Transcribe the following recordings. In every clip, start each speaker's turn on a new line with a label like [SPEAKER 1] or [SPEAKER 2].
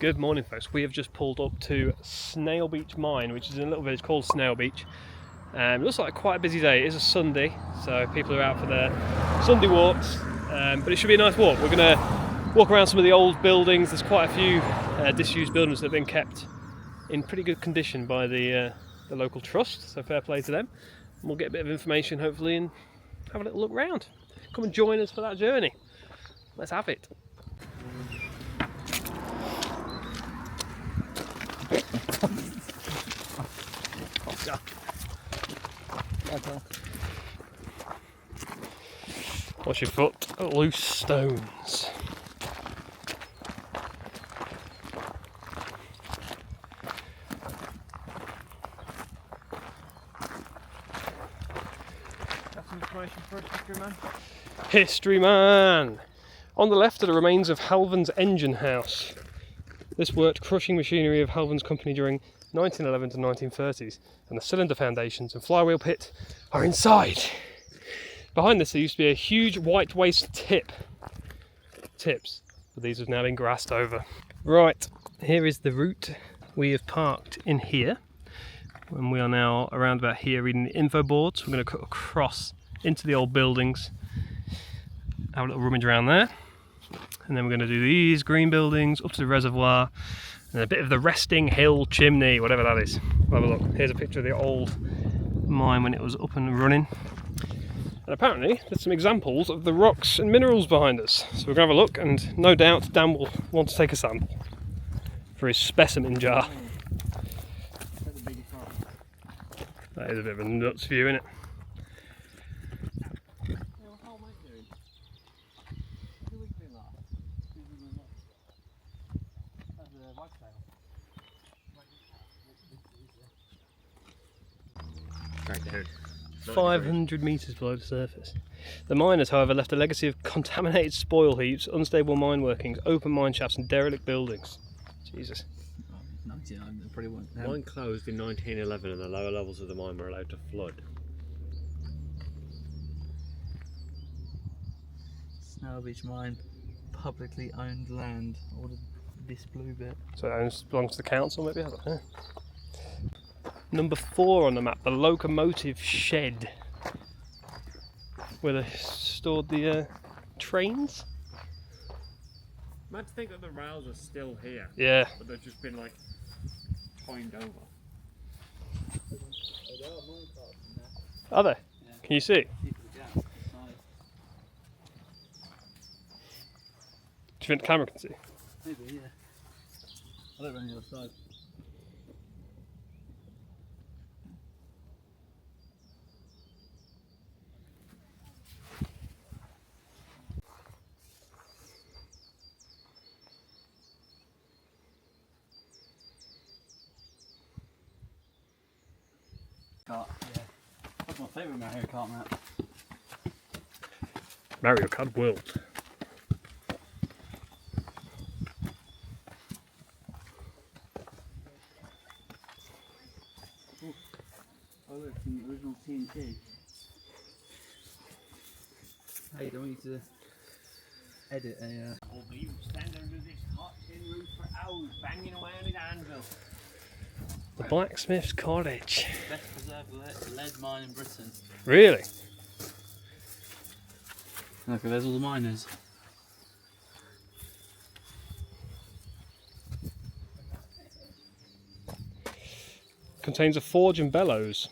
[SPEAKER 1] Good morning, folks. We have just pulled up to Snailbeach Mine, which is in a little village called Snailbeach. It looks like quite a busy day. It is a Sunday, so people are out for their Sunday walks, but it should be a nice walk. We're going to walk around some of the old buildings. There's quite a few disused buildings that have been kept in pretty good condition by the local trust, so fair play to them. And we'll get a bit of information, hopefully, and have a little look around. Come and join us for that journey. Let's have it. Watch your foot, loose stones.
[SPEAKER 2] Got some information for us, History Man?
[SPEAKER 1] History Man! On the left are the remains of Halvan's engine house. This worked crushing machinery of Halvan's company during 1911 to 1930s, and the cylinder foundations and flywheel pit are inside. Behind this there used to be a huge white waste tips, but these have now been grassed over. Right, here is the route. We have parked in here, and we are now around about here reading the info boards. We're going to cut across into the old buildings, have a little rummage around there, and then we're going to do these green buildings up to the reservoir, and a bit of the resting hill chimney, whatever that is. We'll have a look. Here's a picture of the old mine when it was up and running. And apparently there's some examples of the rocks and minerals behind us. So we're going to have a look, and no doubt Dan will want to take a sample for his specimen jar. That is a bit of a nuts view, isn't it?
[SPEAKER 2] Right down.
[SPEAKER 1] 500 metres below the surface. The miners, however, left a legacy of contaminated spoil heaps, unstable mine workings, open mine shafts and derelict buildings. Jesus.
[SPEAKER 2] 99, probably won't.
[SPEAKER 3] Mine closed in 1911 and the lower levels of the mine were allowed to flood.
[SPEAKER 2] Snailbeach Mine, publicly owned land. All of this blue bit.
[SPEAKER 1] So it belongs to the council, maybe? I don't know. Number 4 on the map, the locomotive shed, where they stored the trains.
[SPEAKER 3] Mad to think that the rails are still here.
[SPEAKER 1] Yeah.
[SPEAKER 3] But they've just been like twined over.
[SPEAKER 1] Are they?
[SPEAKER 2] Yeah.
[SPEAKER 1] Can you see?
[SPEAKER 2] Deep in the gap. Nice.
[SPEAKER 1] Do you think the camera can see?
[SPEAKER 2] Maybe, yeah. I don't know on the other side. Kart, yeah. That's my favourite Mario Kart map.
[SPEAKER 1] Mario Kart World.
[SPEAKER 2] Oh look, from the original TNT. Hey, don't need to edit a
[SPEAKER 3] Old Lee would stand under this hot tin roof for hours, banging away on his anvil.
[SPEAKER 1] The blacksmith's cottage.
[SPEAKER 2] best preserved lead mine in Britain.
[SPEAKER 1] Really?
[SPEAKER 2] Look, there's all the miners.
[SPEAKER 1] Contains a forge and bellows.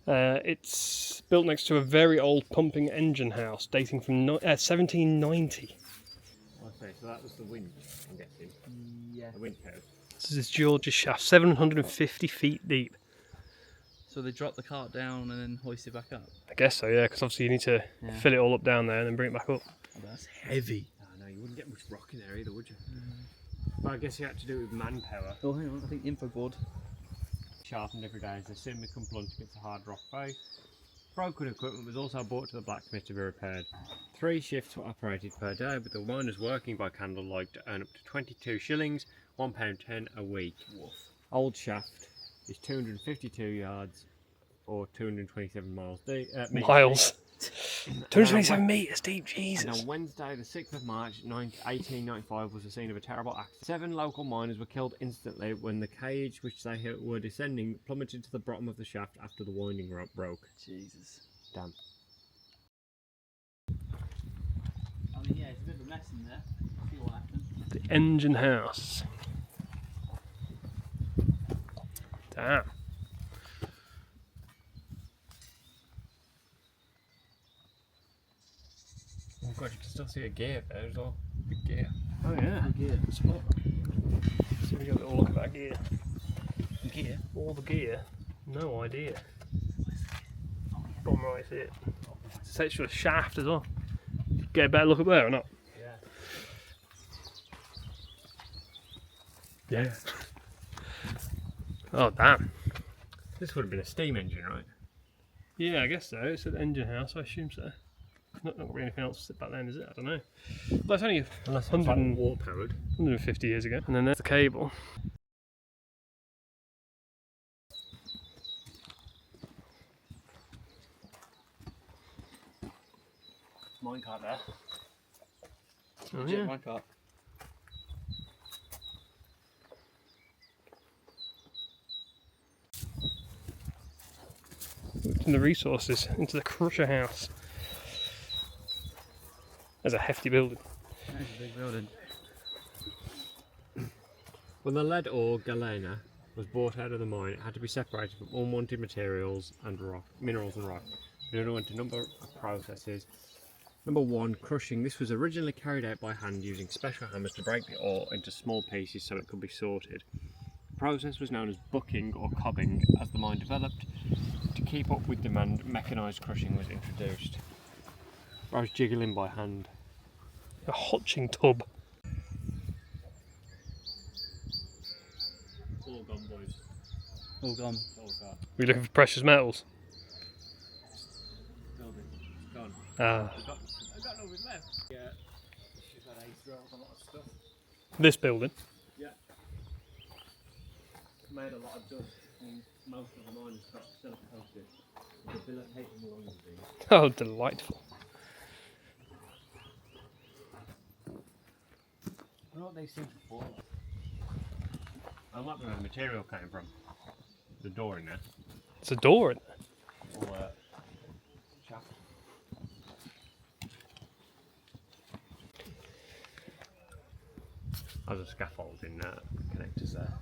[SPEAKER 1] It's built next to a very old pumping engine house dating from 1790.
[SPEAKER 3] Okay, so that was the winch, I'm guessing.
[SPEAKER 2] Yeah.
[SPEAKER 3] The winch house.
[SPEAKER 1] This is George's shaft, 750 feet deep.
[SPEAKER 2] So they drop the cart down and then hoist it back up?
[SPEAKER 1] I guess so, yeah, because obviously you need to fill it all up down there and then bring it back up.
[SPEAKER 2] Oh, that's heavy.
[SPEAKER 3] Oh, no, you wouldn't get much rock in there either, would you? But I guess you had to do it with manpower.
[SPEAKER 2] Oh, hang on, I think info board.
[SPEAKER 3] Sharpened every day as they soon become blunt against a hard rock face. Broken equipment was also brought to the blacksmith to be repaired. 3 shifts were operated per day, with the miners working by candlelight to earn up to 22 shillings, £1.10 a week.
[SPEAKER 2] Woof.
[SPEAKER 3] Old shaft is 252 yards or 227 miles deep.
[SPEAKER 1] Miles. 287 metres deep,
[SPEAKER 3] And
[SPEAKER 1] Jesus.
[SPEAKER 3] on Wednesday, the 6th of March, 1895, was the scene of a terrible accident. 7 local miners were killed instantly when the cage which they were descending plummeted to the bottom of the shaft after the winding rope broke.
[SPEAKER 2] Jesus.
[SPEAKER 3] Damn.
[SPEAKER 2] I mean, yeah, it's a bit of a mess in there. See what happens.
[SPEAKER 1] The engine house. Damn.
[SPEAKER 3] Oh god, you can still see a gear there as well. Big gear.
[SPEAKER 1] Oh yeah.
[SPEAKER 2] Gear.
[SPEAKER 1] Spot. So we got a little look at that gear.
[SPEAKER 2] Gear?
[SPEAKER 1] All the gear. No idea. Bottom right, see it. It's actually a shaft as well. Get a better look up there or not?
[SPEAKER 3] Yeah.
[SPEAKER 1] Yeah. Oh damn.
[SPEAKER 3] This would have been a steam engine, right?
[SPEAKER 1] Yeah, I guess so. It's an engine house, I assume so. Not really anything else back then, is it? I don't know. But it's only
[SPEAKER 3] Unless it's
[SPEAKER 1] 100
[SPEAKER 3] like water powered.
[SPEAKER 1] 150 years ago. And then there's the cable.
[SPEAKER 3] Minecart there.
[SPEAKER 1] Oh,
[SPEAKER 2] Legit
[SPEAKER 1] yeah.
[SPEAKER 2] minecart.
[SPEAKER 1] And the resources into the crusher house. There's a hefty building.
[SPEAKER 2] That's a big building.
[SPEAKER 3] When the lead ore galena was brought out of the mine, it had to be separated from unwanted materials and rock, minerals and rock. It underwent a number of processes. Number 1, crushing. This was originally carried out by hand using special hammers to break the ore into small pieces so it could be sorted. The process was known as bucking or cobbing. As the mine developed, to keep up with demand, mechanised crushing was introduced. I was jiggling by hand.
[SPEAKER 1] A hotching tub.
[SPEAKER 3] All gone, boys.
[SPEAKER 2] All gone.
[SPEAKER 3] All gone.
[SPEAKER 1] We're looking for precious metals.
[SPEAKER 3] Building. It's gone.
[SPEAKER 1] Ah,
[SPEAKER 3] I got no with left. Yeah. She's got a drill with a lot of stuff.
[SPEAKER 1] this building.
[SPEAKER 3] Yeah. Made a lot of dust and most of the miners got silk coated. Debilitating lungs these.
[SPEAKER 1] Oh, delightful.
[SPEAKER 3] I don't know what they seem to fall. I might be where the material came from. The door in there.
[SPEAKER 1] It's a door in there.
[SPEAKER 3] Or shaft. There's a scaffold in connectors there.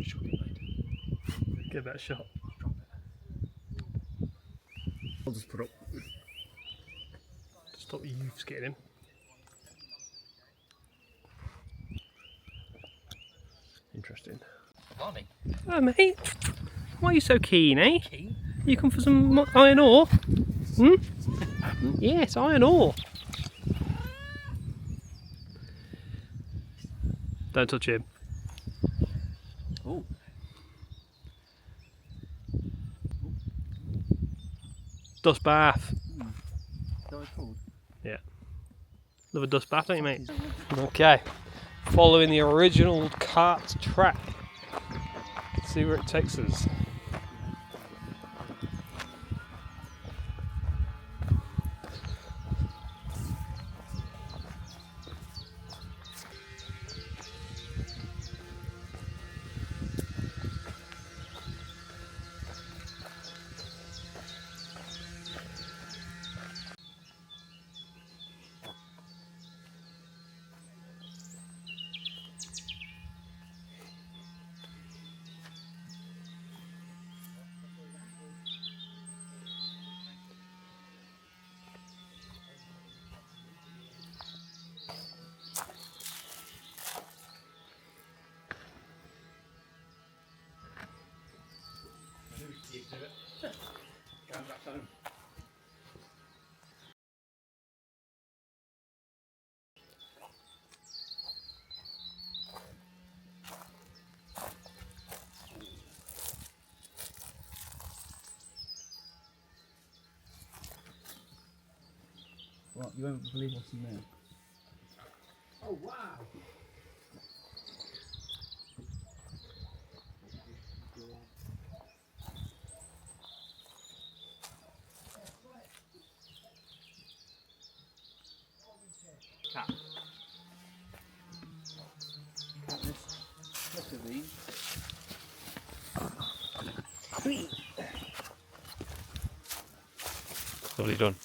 [SPEAKER 3] Shot it, mate.
[SPEAKER 1] Give that a shot.
[SPEAKER 3] Drop it. I'll just put up.
[SPEAKER 1] Stop the youths getting him.
[SPEAKER 3] Interesting.
[SPEAKER 2] Blimey.
[SPEAKER 1] Oh, mate. Why are you so keen, eh? You come for some iron ore? Hmm? Yes, iron ore. Don't touch him.
[SPEAKER 2] Oh.
[SPEAKER 1] Dust bath.
[SPEAKER 2] Is that what it's called?
[SPEAKER 1] Yeah. Love a dust bath, don't you, mate? Okay. Following the original cart track. Let's see where it takes us.
[SPEAKER 2] What? You won't believe what's in there.
[SPEAKER 3] Oh wow!
[SPEAKER 2] Cat. Katniss. Look at these.
[SPEAKER 3] Lovely done.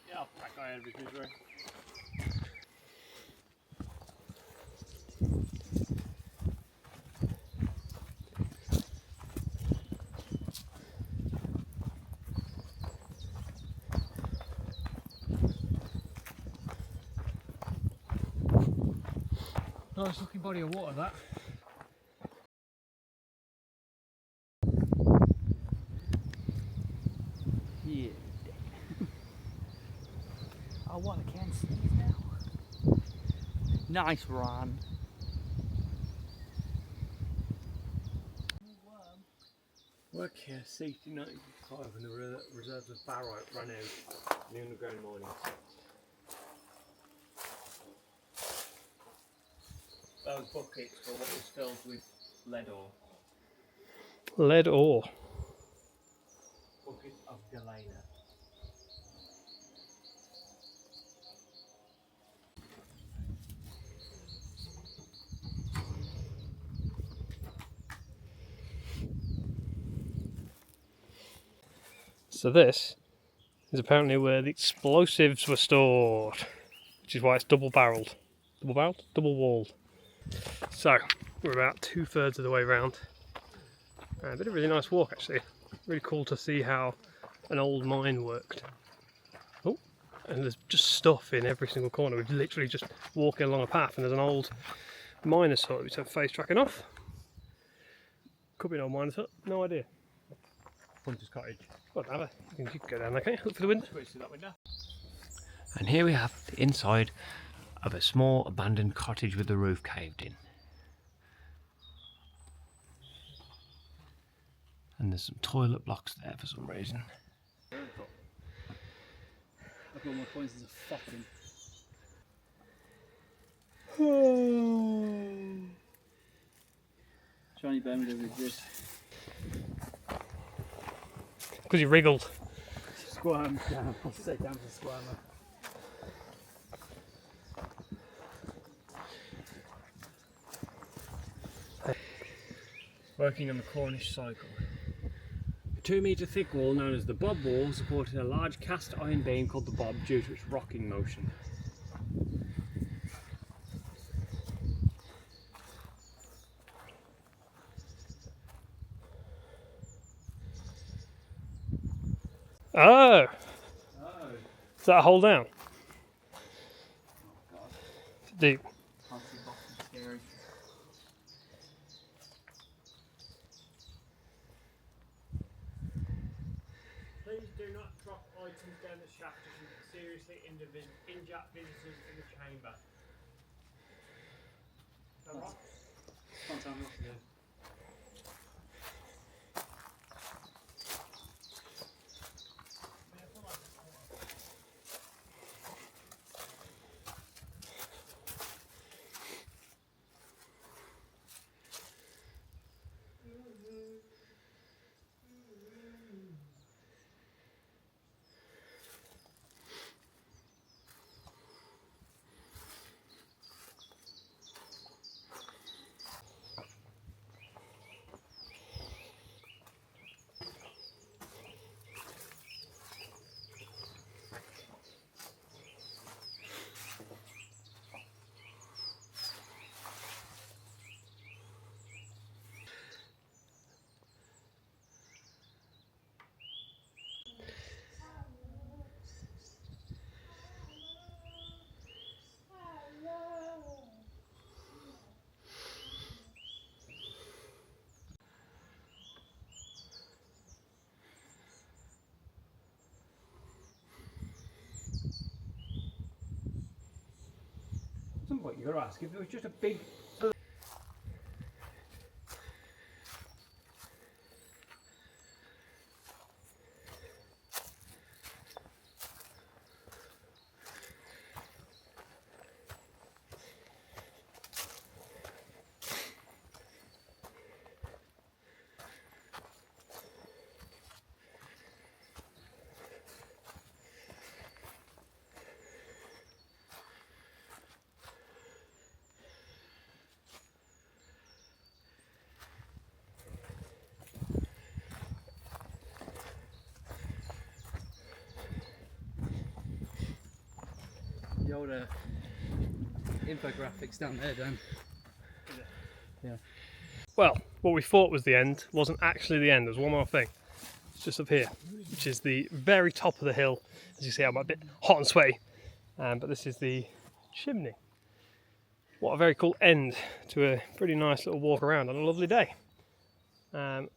[SPEAKER 3] Yeah, I'll pack my everything right. Nice looking body of water, that.
[SPEAKER 2] Yeah. Oh, what? I can't sneeze now. Nice run.
[SPEAKER 3] Work here, CT 95 and the reserves of Barytes ran out in the underground mining sector. Those buckets were what was filled with lead ore.
[SPEAKER 1] Lead ore.
[SPEAKER 3] Buckets of galena.
[SPEAKER 1] So this is apparently where the explosives were stored, which is why it's double barrelled. Double barrelled? Double walled. So, we're about 2/3 of the way round. And did a really nice walk actually. Really cool to see how an old mine worked. Oh, and there's just stuff in every single corner. We've literally just walking along a path and there's an old miner's hut. We took face tracking off. Could be an old miner's hut, no idea.
[SPEAKER 3] Hunter's cottage.
[SPEAKER 1] Well, have you can go down there, can't you? Look for the window.
[SPEAKER 3] See that window? And here we have the inside of a small abandoned cottage with the roof caved in. And there's some toilet blocks there for some reason.
[SPEAKER 2] I've got my points as a fucking. Johnny Bowman doesn't exist.
[SPEAKER 1] Because you wriggled.
[SPEAKER 2] Squirm down. I'll sit down for squirmer.
[SPEAKER 3] Working on the Cornish cycle. A 2 metre thick wall known as the bob wall supported a large cast iron beam called the bob due to its rocking motion.
[SPEAKER 1] Oh!
[SPEAKER 2] Oh.
[SPEAKER 1] Is that a hole down?
[SPEAKER 2] Oh god.
[SPEAKER 1] Deep.
[SPEAKER 2] Can't see boxes, scary.
[SPEAKER 3] Please do not drop items down the shaft as you can seriously injure visitors in the chamber. Is that right?
[SPEAKER 2] Can't tell me what to do.
[SPEAKER 3] At some point you've got to ask if there was just a big.
[SPEAKER 2] the old infographics down there, Dan. Yeah.
[SPEAKER 1] Well, what we thought was the end wasn't actually the end. There's one more thing. It's just up here, which is the very top of the hill. As you see, I'm a bit hot and sweaty, but this is the chimney. What a very cool end to a pretty nice little walk around on a lovely day. Fun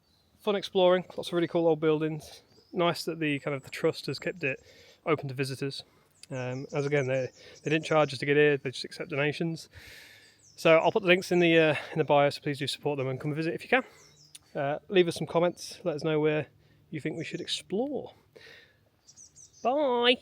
[SPEAKER 1] exploring, lots of really cool old buildings. Nice that the trust has kept it open to visitors. As again, they didn't charge us to get here; they just accept donations. So I'll put the links in the bio, so please do support them and come visit if you can. Leave us some comments, let us know where you think we should explore. Bye!